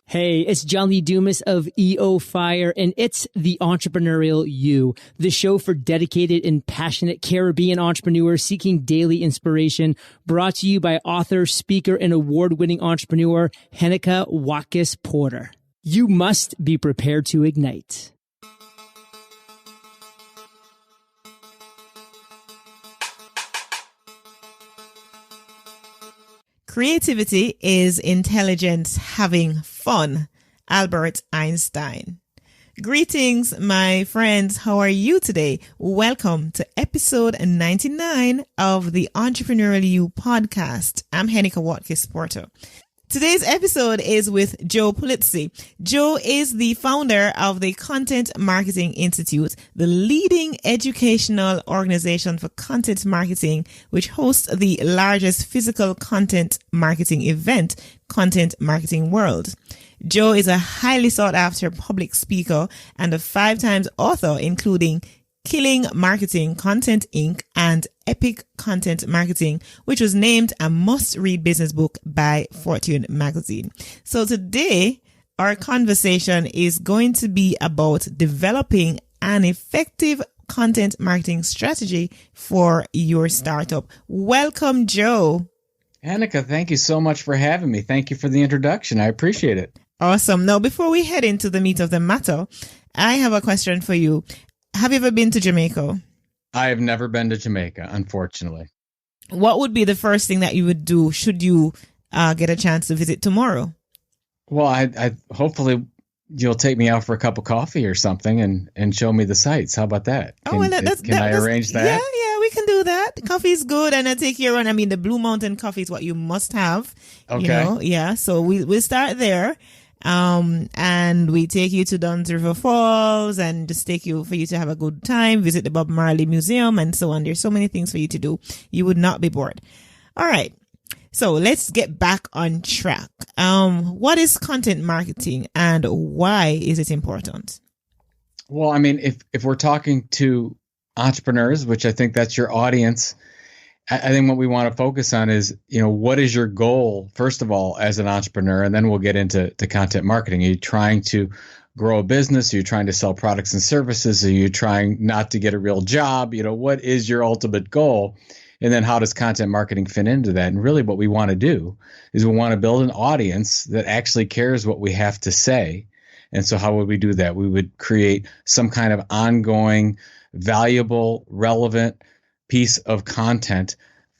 Hey, it's John Lee Dumas of EO Fire, and it's The Entrepreneurial You, the show for dedicated and passionate Caribbean entrepreneurs seeking daily inspiration, brought to you by author, speaker, and award-winning entrepreneur Heneka Watkis-Porter. You must be prepared to ignite. Creativity is intelligence having fun. Albert Einstein. Greetings, my friends. How are you today? Welcome to episode 99 of the Entrepreneurial You podcast. I'm Heneka Watkis-Porter. Today's episode is with Joe Pulizzi. Joe is the founder of the Content Marketing Institute, the leading educational organization for content marketing, which hosts the largest physical content marketing event, Content Marketing World. Joe is a highly sought after public speaker and a 5-time author, including Killing Marketing, Content Inc. and Epic Content Marketing, which was named a must-read business book by Fortune magazine. So today, our conversation is going to be about developing an effective content marketing strategy for your startup. Welcome, Joe. Heneka, thank you so much for having me. Thank you for the introduction. I appreciate it. Awesome. Now, before we head into the meat of the matter, I have a question for you. Have you ever been to Jamaica? I have never been to Jamaica, unfortunately. What would be the first thing that you would do should you get a chance to visit tomorrow? Well, I hopefully you'll take me out for a cup of coffee or something and show me the sights. How about that? Can I arrange that? Yeah, we can do that. Coffee is good, and I'll take you around. I mean, the Blue Mountain coffee is what you must have. Okay. You know? Yeah, so we'll start there. And we take you to Dunn's River Falls and just take you for you to have a good time, visit the Bob Marley Museum and so on. There's so many things for you to do. You would not be bored. All right. So let's get back on track. What is content marketing and why is it important? Well, I mean, if we're talking to entrepreneurs, which I think that's your audience, I think what we want to focus on is, what is your goal, first of all, as an entrepreneur? And then we'll get into content marketing. Are you trying to grow a business? Are you trying to sell products and services? Are you trying not to get a real job? What is your ultimate goal? And then how does content marketing fit into that? And really what we want to do is we want to build an audience that actually cares what we have to say. And so how would we do that? We would create some kind of ongoing, valuable, relevant piece of content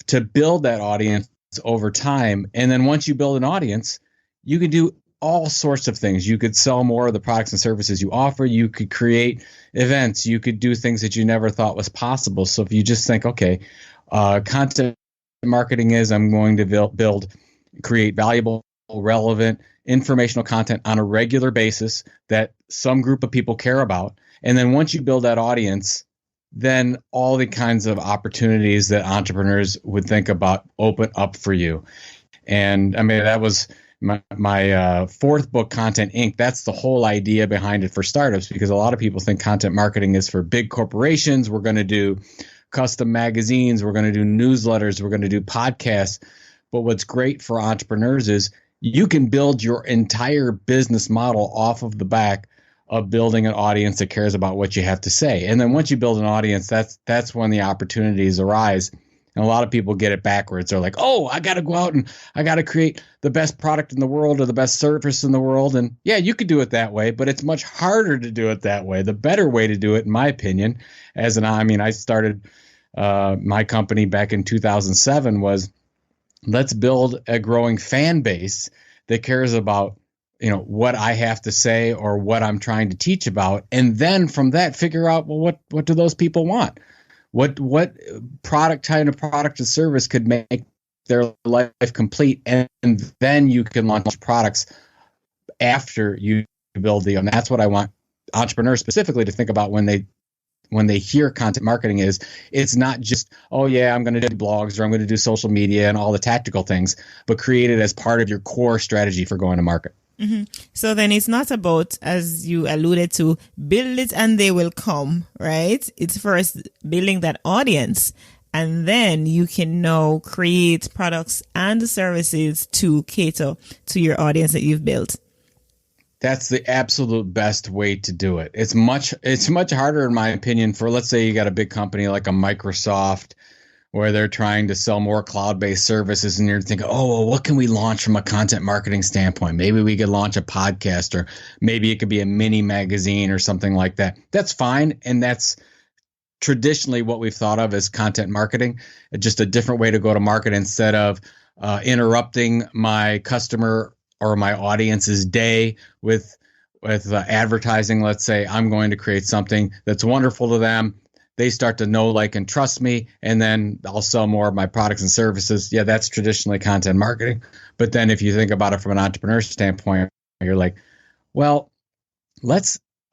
to build that audience over time. And then once you build an audience, you can do all sorts of things. You could sell more of the products and services you offer. You could create events. You could do things that you never thought was possible. So if you just think, okay, content marketing is I'm going to create valuable, relevant, informational content on a regular basis that some group of people care about. And then once you build that audience, then all the kinds of opportunities that entrepreneurs would think about open up for you. And I mean, that was my fourth book, Content Inc. That's the whole idea behind it for startups, because a lot of people think content marketing is for big corporations. We're going to do custom magazines. We're going to do newsletters. We're going to do podcasts. But what's great for entrepreneurs is you can build your entire business model off of the back of building an audience that cares about what you have to say. And then once you build an audience, that's when the opportunities arise. And a lot of people get it backwards. They're like, oh, I got to go out and I got to create the best product in the world or the best service in the world. And yeah, you could do it that way, but it's much harder to do it that way. The better way to do it, in my opinion, I started my company back in 2007 was let's build a growing fan base that cares about what I have to say or what I'm trying to teach about. And then from that, figure out, well, what do those people want? What kind of product or service could make their life complete? And then you can launch products after you build and that's what I want entrepreneurs specifically to think about when they hear content marketing is it's not just, oh yeah, I'm going to do blogs or I'm going to do social media and all the tactical things, but create it as part of your core strategy for going to market. Mm-hmm. So then it's not about, as you alluded to, build it and they will come, right? It's first building that audience, and then you can now create products and services to cater to your audience that you've built. That's the absolute best way to do it. It's much harder, in my opinion, for, let's say you got a big company like a Microsoft, where they're trying to sell more cloud-based services, and you're thinking, oh, well, what can we launch from a content marketing standpoint? Maybe we could launch a podcast, or maybe it could be a mini magazine or something like that. That's fine, and that's traditionally what we've thought of as content marketing, just a different way to go to market instead of interrupting my customer or my audience's day with advertising. Let's say I'm going to create something that's wonderful to them. They start to know, like, and trust me, and then I'll sell more of my products and services. Yeah, that's traditionally content marketing. But then if you think about it from an entrepreneur standpoint, you're like, well,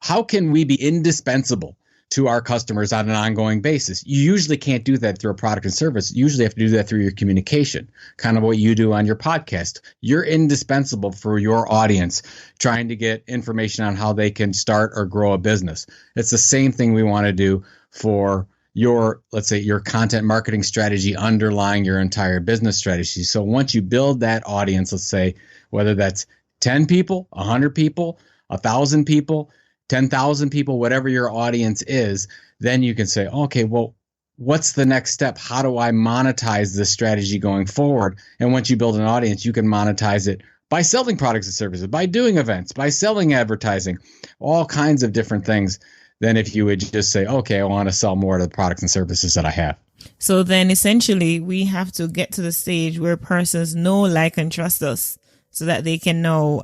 how can we be indispensable to our customers on an ongoing basis? You usually can't do that through a product and service. You usually have to do that through your communication, kind of what you do on your podcast. You're indispensable for your audience, trying to get information on how they can start or grow a business. It's the same thing we want to do for your, let's say, your content marketing strategy underlying your entire business strategy. So once you build that audience, let's say, whether that's 10 people, 100 people, 1,000 people, 10,000 people, whatever your audience is, then you can say, okay, well, what's the next step? How do I monetize this strategy going forward? And once you build an audience, you can monetize it by selling products and services, by doing events, by selling advertising, all kinds of different things than if you would just say, okay, I want to sell more of the products and services that I have. So then essentially we have to get to the stage where persons know, like, and trust us, so that they can now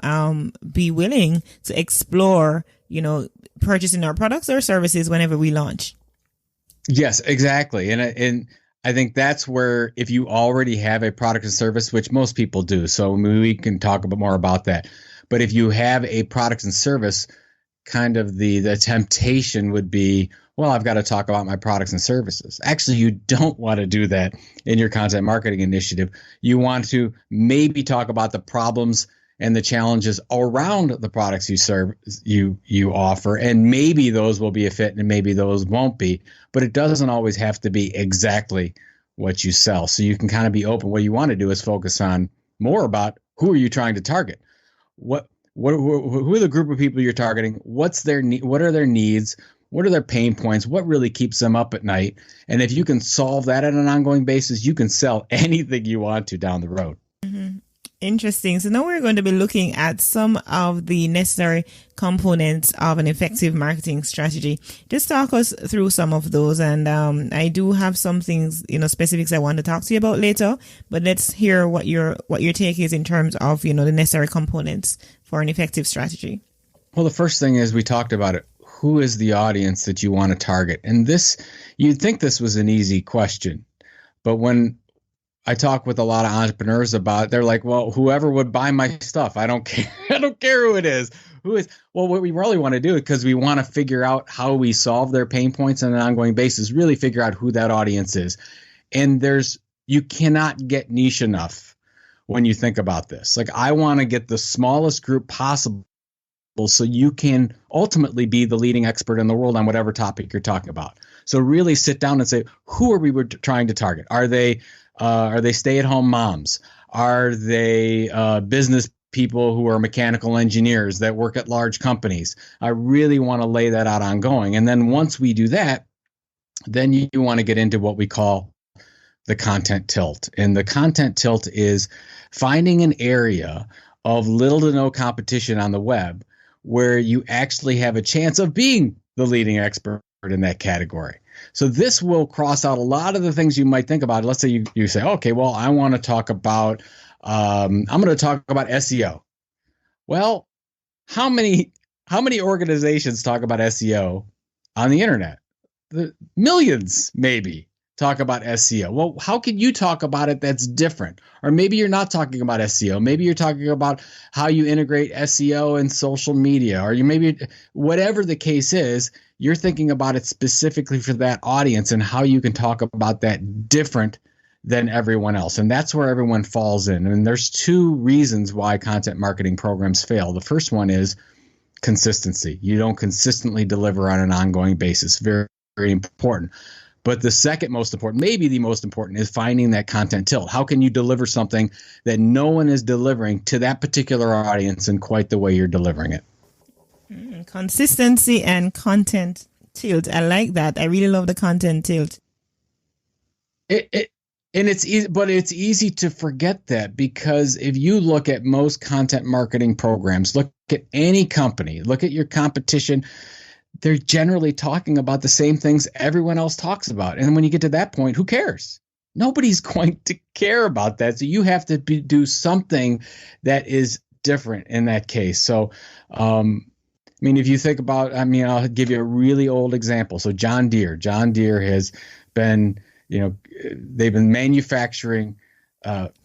be willing to explore, purchasing our products or services whenever we launch. Yes, exactly. And I think that's where, if you already have a product and service, which most people do, so we can talk a bit more about that. But if you have a product and service, kind of the temptation would be, well, I've got to talk about my products and services. Actually, you don't want to do that in your content marketing initiative. You want to maybe talk about the problems and the challenges around the products you offer, and maybe those will be a fit and maybe those won't be. But it doesn't always have to be exactly what you sell. So you can kind of be open. What you want to do is focus on more about who are you trying to target? Who are the group of people you're targeting? What's their what are their needs? What are their pain points? What really keeps them up at night? And if you can solve that on an ongoing basis, you can sell anything you want to down the road. Mm-hmm. Interesting. So now we're going to be looking at some of the necessary components of an effective marketing strategy. Just talk us through some of those. And I do have some things, specifics I want to talk to you about later, but let's hear what your take is in terms of, the necessary components for an effective strategy. Well, the first thing is, we talked about it. Who is the audience that you want to target? And you'd think this was an easy question, but when I talk with a lot of entrepreneurs about it, they're like, well, whoever would buy my stuff, I don't care. I don't care who it is. Well, what we really want to do, because we want to figure out how we solve their pain points on an ongoing basis, really figure out who that audience is. And you cannot get niche enough when you think about this. Like, I want to get the smallest group possible, so you can ultimately be the leading expert in the world on whatever topic you're talking about. So really sit down and say, who are we trying to target? Are they stay-at-home moms? Are they business people who are mechanical engineers that work at large companies? I really want to lay that out ongoing. And then once we do that, then you want to get into what we call the content tilt. And the content tilt is finding an area of little to no competition on the web where you actually have a chance of being the leading expert in that category. So this will cross out a lot of the things you might think about. Let's say you say, okay, well, I want to talk about, I'm going to talk about SEO. Well, how many organizations talk about SEO on the internet? Millions, maybe, talk about SEO. Well, how can you talk about it that's different? Or maybe you're not talking about SEO. Maybe you're talking about how you integrate SEO and social media, or whatever the case is, you're thinking about it specifically for that audience and how you can talk about that different than everyone else. And that's where everyone falls in. And there's two reasons why content marketing programs fail. The first one is consistency. You don't consistently deliver on an ongoing basis. Very, very important. But the second most important, maybe the most important, is finding that content tilt. How can you deliver something that no one is delivering to that particular audience in quite the way you're delivering it? Consistency and content tilt. I like that. I really love the content tilt. And it's easy, but it's easy to forget that, because if you look at most content marketing programs, look at any company, look at your competition, they're generally talking about the same things everyone else talks about. And when you get to that point, who cares? Nobody's going to care about that. So you have to do something that is different in that case. So, I mean, if you think about, I mean, I'll give you a really old example. So John Deere has been, they've been manufacturing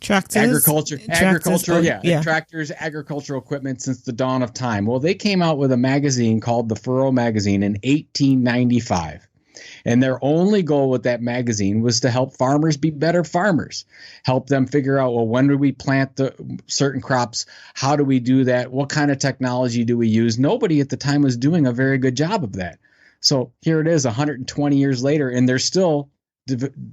tractors, tractors, agricultural equipment since the dawn of time. Well, they came out with a magazine called the Furrow magazine in 1895. And their only goal with that magazine was to help farmers be better farmers, help them figure out, well, when do we plant the certain crops? How do we do that? What kind of technology do we use? Nobody at the time was doing a very good job of that. So here it is 120 years later, and they're still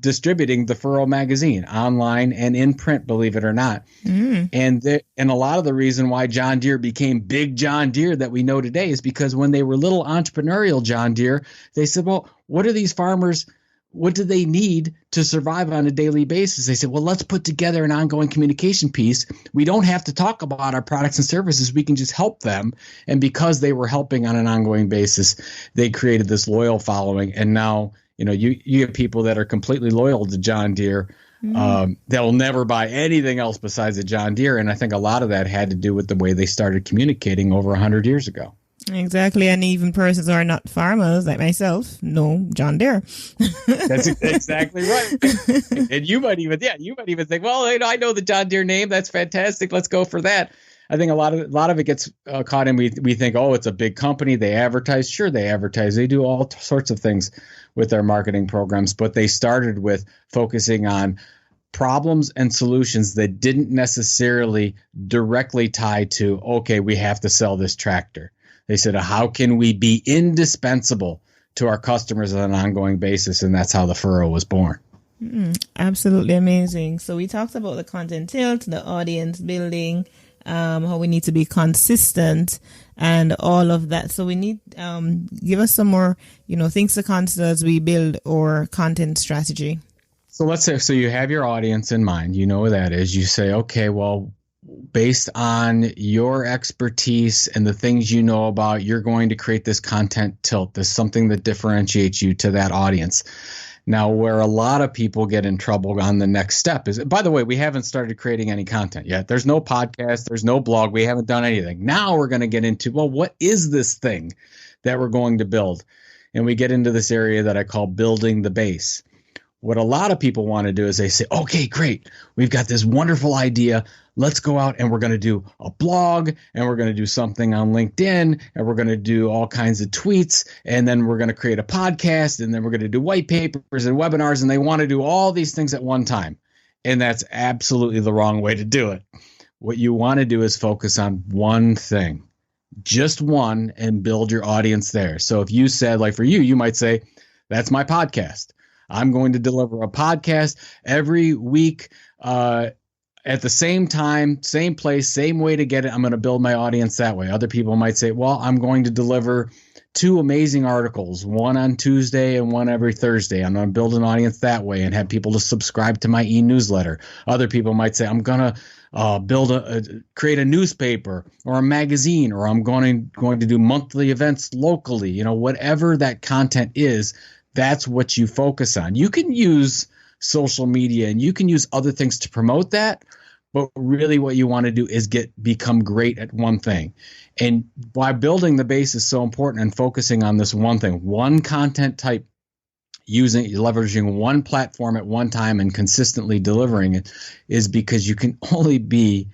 distributing the Furrow magazine online and in print, believe it or not. And a lot of the reason why John Deere became big John Deere that we know today is because when they were little entrepreneurial John Deere, they said, well, what are these farmers, what do they need to survive on a daily basis? They said, well, let's put together an ongoing communication piece. We don't have to talk about our products and services. We can just help them. And because they were helping on an ongoing basis, they created this loyal following. And now, you have people that are completely loyal to John Deere that'll never buy anything else besides a John Deere. And I think a lot of that had to do with the way they started communicating over 100 years ago. Exactly. And even persons who are not farmers like myself know John Deere. That's exactly right. And you might even think, well, I know the John Deere name. That's fantastic. Let's go for that. I think a lot of it gets caught in. We think, oh, it's a big company. They advertise. Sure, they advertise. They do all sorts of things with their marketing programs. But they started with focusing on problems and solutions that didn't necessarily directly tie to, okay, we have to sell this tractor. They said, how can we be indispensable to our customers on an ongoing basis? And that's how the Furrow was born. Absolutely amazing. So we talked about the content tilt, the audience building, how we need to be consistent and all of that. So we need, give us some more, things to consider as we build our content strategy. So let's say, so you have your audience in mind, you know what that is. You say, okay, well, based on your expertise and the things you know about, you're going to create this content tilt. There's something that differentiates you to that audience. Now, where a lot of people get in trouble on the next step is, by the way, we haven't started creating any content yet. There's no podcast. There's no blog. We haven't done anything. Now we're going to get into, well, what is this thing that we're going to build? And we get into this area that I call building the base. What a lot of people want to do is they say, okay, great. We've got this wonderful idea. Let's go out and we're going to do a blog and we're going to do something on LinkedIn and we're going to do all kinds of tweets and then we're going to create a podcast and then we're going to do white papers and webinars, and they want to do all these things at one time. And that's absolutely the wrong way to do it. What you want to do is focus on one thing, just one, and build your audience there. So if you said, like for you, you might say, that's my podcast. I'm going to deliver a podcast every week at the same time, same place, same way to get it. I'm going to build my audience that way. Other people might say, well, I'm going to deliver 2 amazing articles, one on Tuesday and one every Thursday. I'm going to build an audience that way and have people to subscribe to my e-newsletter. Other people might say, I'm going to create a newspaper or a magazine, or I'm going to do monthly events locally. Whatever that content is, that's what you focus on. You can use social media and you can use other things to promote that, but really what you want to do is become great at one thing. And why building the base is so important and focusing on this one thing, one content type, leveraging one platform at one time and consistently delivering it, is because you can only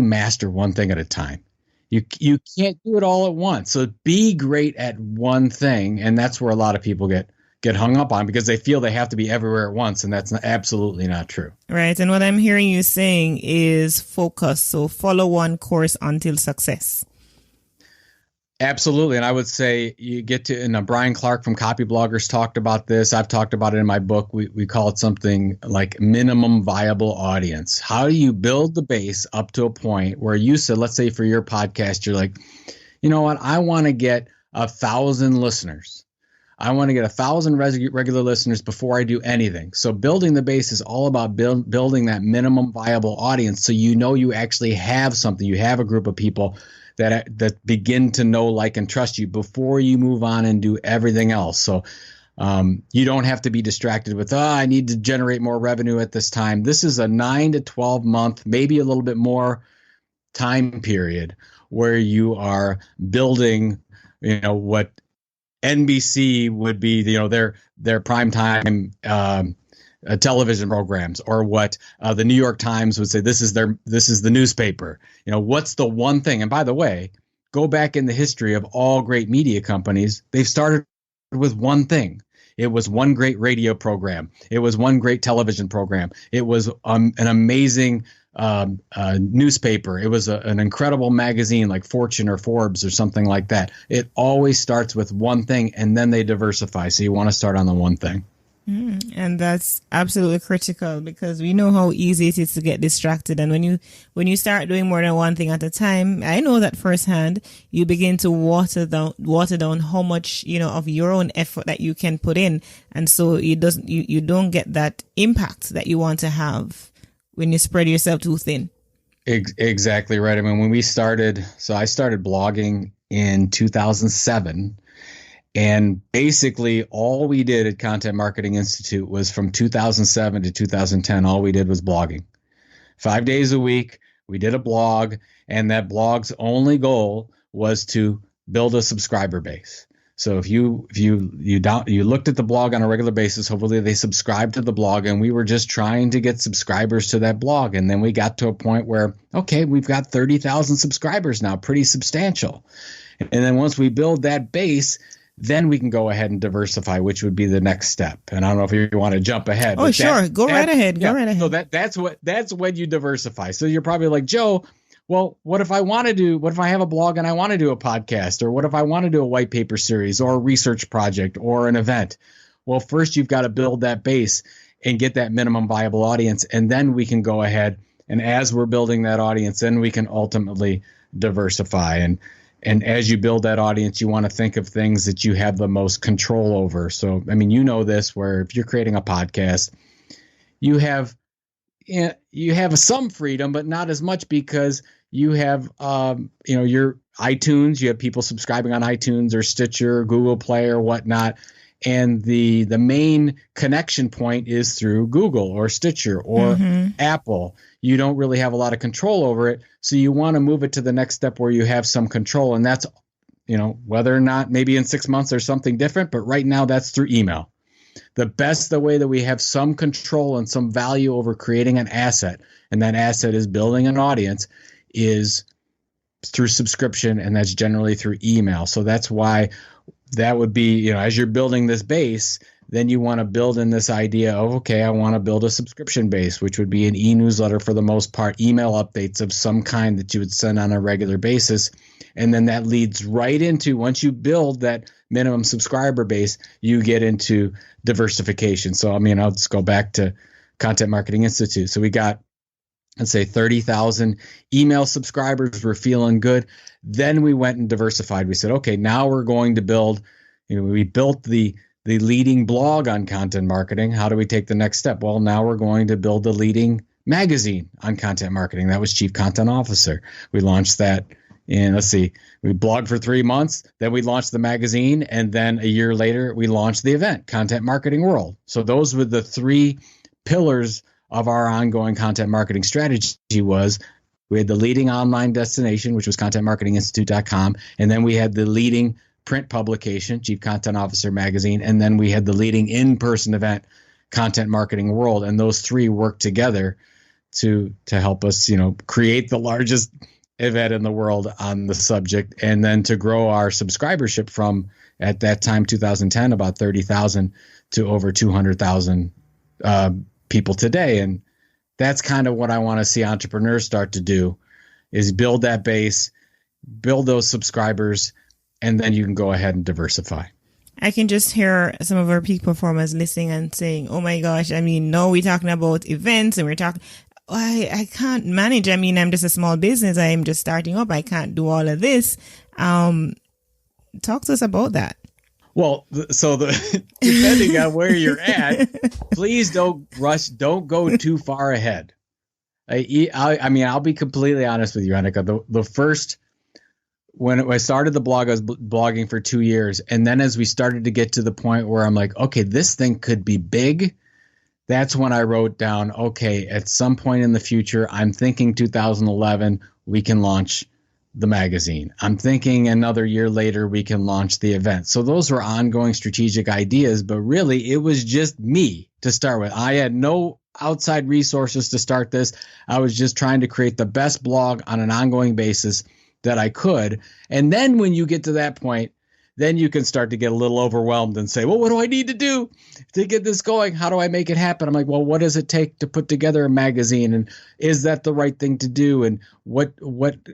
master one thing at a time. You can't do it all at once. So be great at one thing, and that's where a lot of people get hung up on, because they feel they have to be everywhere at once, and that's absolutely not true. Right. And what I'm hearing you saying is focus. So follow one course until success. Absolutely. And I would say you get to, and Brian Clark from Copy Bloggers talked about this. I've talked about it in my book. We call it something like minimum viable audience. How do you build the base up to a point where you said, let's say for your podcast, you're like, you know what, I want to get 1,000 listeners. I want to get 1,000 regular listeners before I do anything. So building the base is all about building that minimum viable audience. So you actually have something. You have a group of people that begin to know, like, and trust you before you move on and do everything else. So you don't have to be distracted with, I need to generate more revenue at this time. This is a 9 to 12 month, maybe a little bit more time period where you are building, what NBC would be, their primetime television programs, or what the New York Times would say, this is the newspaper. What's the one thing? And by the way, go back in the history of all great media companies, they've started with one thing. It was one great radio program. It was one great television program. It was an amazing newspaper. It was an incredible magazine like Fortune or Forbes or something like that. It always starts with one thing, and then they diversify. So you want to start on the one thing. And that's absolutely critical, because we know how easy it is to get distracted. And when you start doing more than one thing at a time, I know that firsthand, you begin to water down how much, of your own effort that you can put in. And so you don't get that impact that you want to have when you spread yourself too thin. Exactly right. I mean, when I started blogging in 2007. And basically all we did at Content Marketing Institute was from 2007 to 2010, all we did was blogging. 5 days a week, we did a blog, and that blog's only goal was to build a subscriber base. So if you looked at the blog on a regular basis, hopefully they subscribed to the blog, and we were just trying to get subscribers to that blog. And then we got to a point where, okay, we've got 30,000 subscribers now, pretty substantial. And then once we build that base, then we can go ahead and diversify, which would be the next step. And I don't know if you want to jump ahead. Oh, sure. Go right ahead. So that's when you diversify. So you're probably like, Joe, well, what if I have a blog and I want to do a podcast, or what if I want to do a white paper series or a research project or an event? Well, first you've got to build that base and get that minimum viable audience. And then we can go ahead, and as we're building that audience, then we can ultimately diversify. And as you build that audience, you want to think of things that you have the most control over. So, I mean, this, where if you're creating a podcast, you have some freedom, but not as much, because you have, your iTunes, you have people subscribing on iTunes or Stitcher, or Google Play or whatnot. And the main connection point is through Google or Stitcher or Apple. You don't really have a lot of control over it. So you want to move it to the next step where you have some control. And that's, whether or not maybe in 6 months there's something different, but right now that's through email. The way that we have some control and some value over creating an asset, and that asset is building an audience, is through subscription, and that's generally through email. So that's why that would be, as you're building this base, then you want to build in this idea of, okay, I want to build a subscription base, which would be an e-newsletter for the most part, email updates of some kind that you would send on a regular basis. And then that leads right into, once you build that minimum subscriber base, you get into diversification. So, I'll just go back to Content Marketing Institute. So we got, let's say, 30,000 email subscribers. We're feeling good. Then we went and diversified. We said, okay, now we're going to build, we built the leading blog on content marketing. How do we take the next step? Well, now we're going to build the leading magazine on content marketing. That was Chief Content Officer. We launched that in, we blogged for 3 months. Then we launched the magazine. And then a year later, we launched the event, Content Marketing World. So those were the 3 pillars of our ongoing content marketing strategy. We had the leading online destination, which was contentmarketinginstitute.com. And then we had the leading print publication, Chief Content Officer Magazine. And then we had the leading in-person event, Content Marketing World. And those 3 worked together to help us, create the largest event in the world on the subject, and then to grow our subscribership from, at that time, 2010, about 30,000 to over 200,000 people today. And that's kind of what I want to see entrepreneurs start to do, is build that base, build those subscribers, and then you can go ahead and diversify. I can just hear some of our peak performers listening and saying, oh my gosh, no, we're talking about events, and we're talking, I can't manage. I'm just a small business. I'm just starting up. I can't do all of this. Talk to us about that. Well, depending on where you're at, please don't rush. Don't go too far ahead. I mean, I'll be completely honest with you, Heneka. The first, when I started the blog, I was blogging for 2 years. And then as we started to get to the point where I'm like, okay, this thing could be big. That's when I wrote down, okay, at some point in the future, I'm thinking 2011, we can launch the magazine. I'm thinking another year later, we can launch the event. So those were ongoing strategic ideas, but really it was just me to start with. I had no outside resources to start this. I was just trying to create the best blog on an ongoing basis that I could. And then when you get to that point, then you can start to get a little overwhelmed and say, well, what do I need to do to get this going? How do I make it happen? I'm like, well, what does it take to put together a magazine? And is that the right thing to do? And what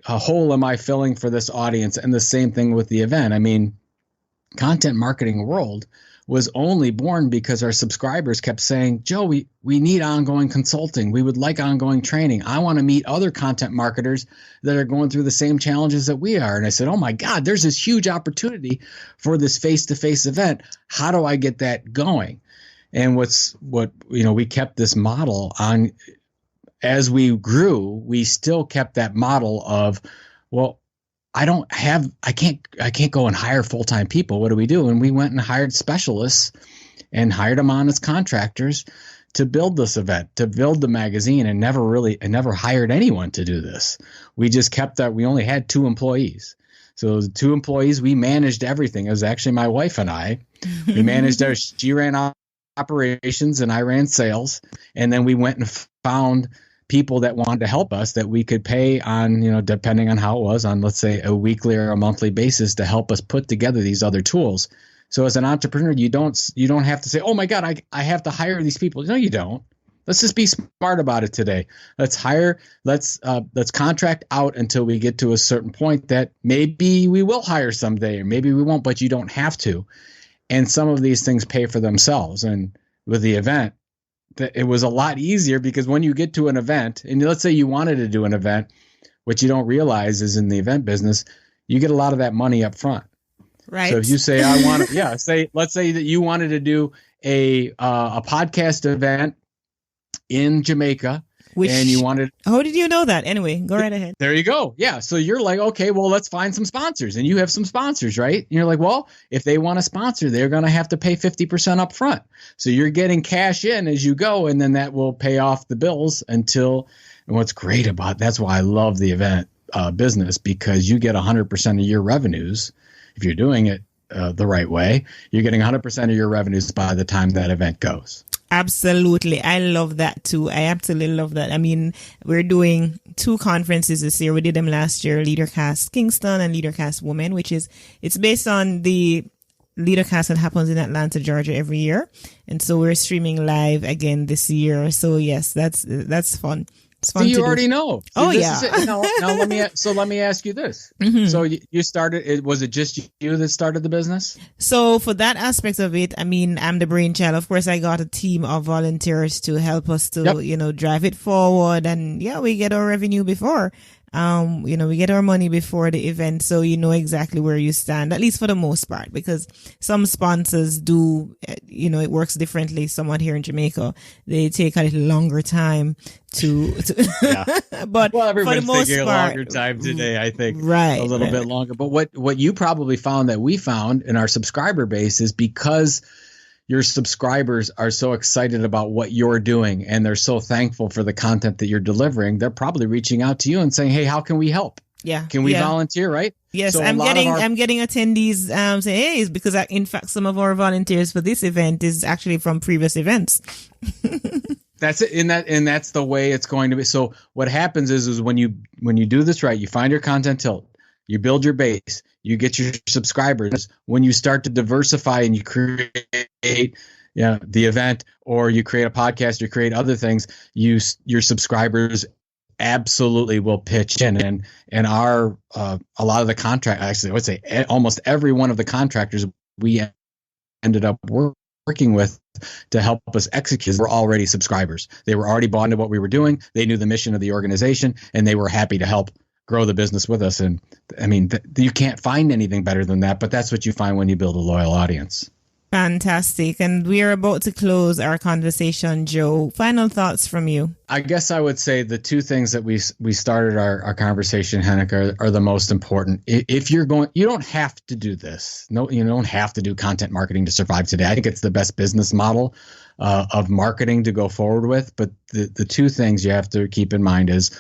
a hole am I filling for this audience? And the same thing with the event. I mean, content marketing world was only born because our subscribers kept saying, Joe, we need ongoing consulting. We would like ongoing training. I want to meet other content marketers that are going through the same challenges that we are. And I said, oh my God, there's this huge opportunity for this face-to-face event. How do I get that going? And we kept this model on as we grew. We still kept that model of, well, I can't go and hire full-time people. What do we do? And we went and hired specialists and hired them on as contractors to build this event, to build the magazine, and never hired anyone to do this. We just kept that. We only had 2 employees. So the 2 employees, we managed everything. It was actually my wife and I. We managed she ran operations and I ran sales. And then we went and found people that wanted to help us that we could pay on, depending on how it was, on, let's say, a weekly or a monthly basis to help us put together these other tools. So as an entrepreneur, you don't have to say, oh my God, I have to hire these people. No, you don't. Let's just be smart about it today. Let's contract out until we get to a certain point that maybe we will hire someday, or maybe we won't, but you don't have to. And some of these things pay for themselves. And with the event, it was a lot easier because when you get to an event, and let's say you wanted to do an event, what you don't realize is in the event business, you get a lot of that money up front. Right. So if you say, I want to, let's say that you wanted to do a podcast event in Jamaica. And you wanted. How did you know that? Anyway, go right ahead. There you go. Yeah. So you're like, okay, well, let's find some sponsors. And you have some sponsors, right? And you're like, well, if they want to sponsor, they're going to have to pay 50% up front. So you're getting cash in as you go, and then that will pay off the bills until. And what's great about that's why I love the event business, because you get 100% of your revenues if you're doing it the right way. You're getting 100% of your revenues by the time that event goes. Absolutely. I love that too. I absolutely love that. I mean, we're doing 2 conferences this year. We did them last year, LeaderCast Kingston and LeaderCast Women, it's based on the LeaderCast that happens in Atlanta, Georgia every year. And so we're streaming live again this year. So yes, that's fun. It's fun. So you already know. Oh, yeah. Now let me ask you this. Mm-hmm. So you started. Was it just you that started the business? So for that aspect of it, I mean, I'm the brainchild. Of course, I got a team of volunteers to help us to, drive it forward. And yeah, we get our revenue before. We get our money before the event, so you know exactly where you stand, at least for the most part, because some sponsors do, it works differently somewhat here in Jamaica. They take a little longer time to yeah. But everybody's for the most taking part, a longer time today, I think. Right. A little bit longer. But what you probably found that we found in our subscriber base is because your subscribers are so excited about what you're doing and they're so thankful for the content that you're delivering, they're probably reaching out to you and saying, hey, how can we help? Yeah. Can we volunteer, right? Yes, so I'm getting attendees saying, hey, it's because in fact some of our volunteers for this event is actually from previous events. That's it, and that's the way it's going to be. So what happens is when you do this right, you find your content tilt, you build your base, you get your subscribers. When you start to diversify and you create the event, or you create a podcast, you create other things, your subscribers absolutely will pitch in. And our a lot of the actually I would say almost every one of the contractors we ended up working with to help us execute were already subscribers. They were already bought into what we were doing. They knew the mission of the organization, and they were happy to help grow the business with us. And I mean, you can't find anything better than that, but that's what you find when you build a loyal audience. Fantastic. And we are about to close our conversation, Joe. Final thoughts from you. I guess I would say the two things that we started our conversation, Heneka, are the most important. If you're going, you don't have to do this. No, you don't have to do content marketing to survive today. I think it's the best business model of marketing to go forward with. But the two things you have to keep in mind is,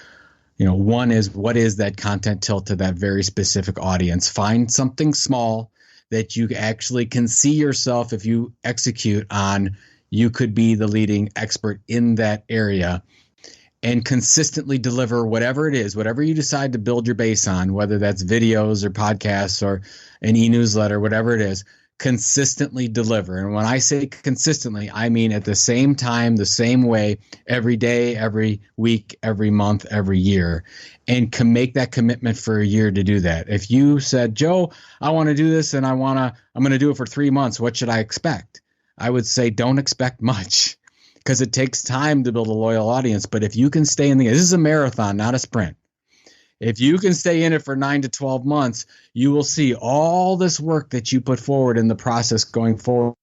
one is, what is that content tilt to that very specific audience? Find something small that you actually can see yourself, if you execute on, you could be the leading expert in that area, and consistently deliver whatever it is, whatever you decide to build your base on, whether that's videos or podcasts or an e-newsletter, whatever it is, consistently deliver. And when I say consistently, I mean at the same time, the same way, every day, every week, every month, every year, and can make that commitment for a year to do that. If you said, Joe, I want to do this and I'm going to do it for 3 months, what should I expect? I would say don't expect much, because it takes time to build a loyal audience. But if you can stay in this is a marathon, not a sprint. If you can stay in it for 9 to 12 months, you will see all this work that you put forward in the process going forward.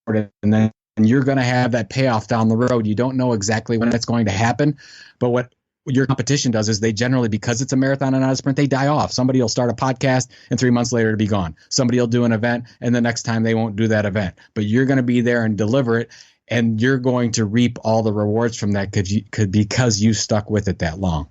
And then you're going to have that payoff down the road. You don't know exactly when it's going to happen. But what your competition does is they generally, because it's a marathon and not a sprint, they die off. Somebody will start a podcast and 3 months later it'll be gone. Somebody will do an event and the next time they won't do that event. But you're going to be there and deliver it. And you're going to reap all the rewards from that because you stuck with it that long.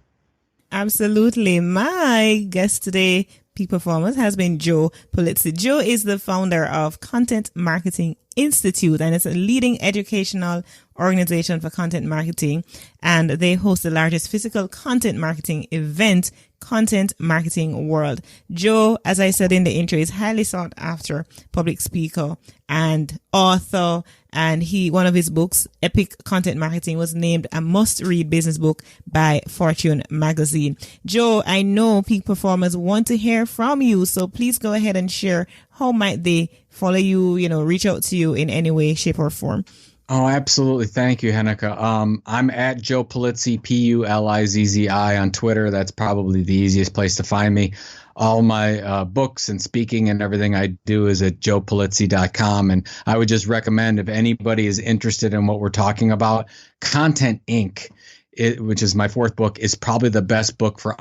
Absolutely. My guest today, Peak Performance, has been Joe Pulizzi. Joe is the founder of Content Marketing Institute, and it's a leading educational organization for content marketing. And they host the largest physical content marketing event, Content Marketing World. Joe, as I said in the intro, is highly sought after public speaker and author. And one of his books, Epic Content Marketing, was named a must-read business book by Fortune magazine. Joe, I know peak performers want to hear from you, so please go ahead and share how might they follow you, reach out to you in any way, shape, or form. Oh, absolutely. Thank you, Heneka. I'm at Joe Pulizzi, Pulizzi on Twitter. That's probably the easiest place to find me. All my books and speaking and everything I do is at joepulizzi.com. And I would just recommend, if anybody is interested in what we're talking about, Content Inc., which is my fourth book, is probably the best book for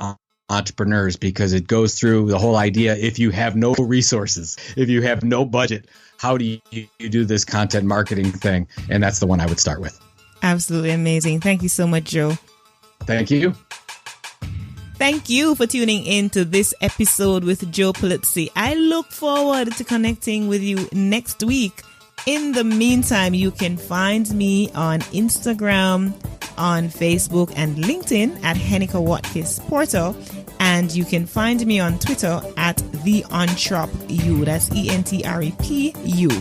entrepreneurs, because it goes through the whole idea. If you have no resources, if you have no budget, how do you do this content marketing thing? And that's the one I would start with. Absolutely amazing. Thank you so much, Joe. Thank you. Thank you for tuning in to this episode with Joe Pulizzi. I look forward to connecting with you next week. In the meantime, you can find me on Instagram, on Facebook, and LinkedIn at Heneka Watkis-Porter. And you can find me on Twitter at TheEntrepu. That's ENTREPU.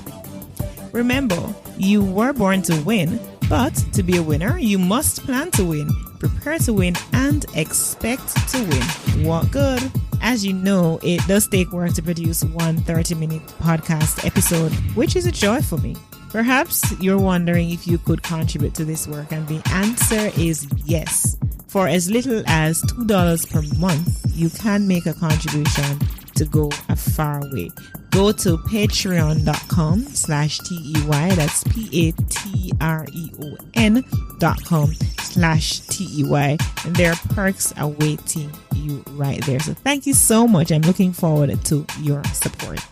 Remember, you were born to win, but to be a winner, you must plan to win, prepare to win, and expect to win. What good? As you know, it does take work to produce one 30-minute podcast episode, which is a joy for me. Perhaps you're wondering if you could contribute to this work, and the answer is yes. For as little as $2 per month, you can make a contribution to go a far way. Go to patreon.com/TEY. That's patreon.com/TEY. And there are perks awaiting you right there. So thank you so much. I'm looking forward to your support.